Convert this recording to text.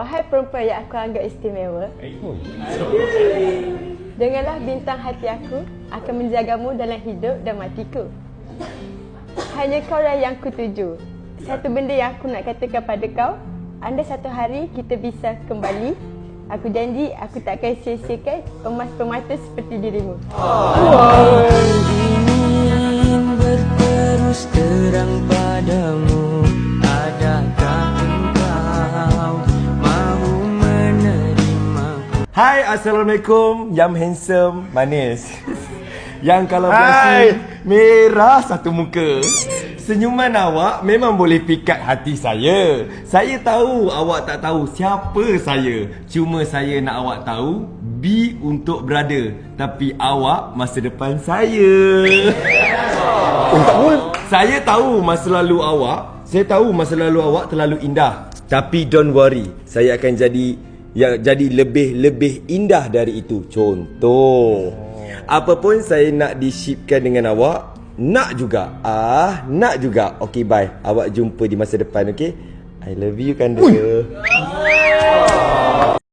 Wahai perempuan yang aku anggap istimewa, dengarlah bintang hati aku akan menjagamu dalam hidup dan matiku. Hanya kau lah yang kutuju. Satu benda yang aku nak katakan pada kau, andai satu hari kita bisa kembali, aku janji aku tak akan sia-siakan emas permata seperti dirimu. Ingin berterus terang padamu, adakah engkau mahu menerima? Hai, Assalamualaikum. Yang handsome, manis. Yang kalau blushing, merah satu muka. Senyuman awak memang boleh pikat hati saya. Saya tahu awak tak tahu siapa saya. Cuma saya nak awak tahu, B untuk brother. Tapi awak masa depan saya. Saya tahu masa lalu awak. Saya tahu masa lalu awak terlalu indah. Tapi don't worry, saya akan jadi lebih indah dari itu. Contoh, apapun saya nak di-shipkan dengan awak, nak juga. Nak juga. Okay, bye. Awak jumpa di masa depan, okay? I love you, Kanda.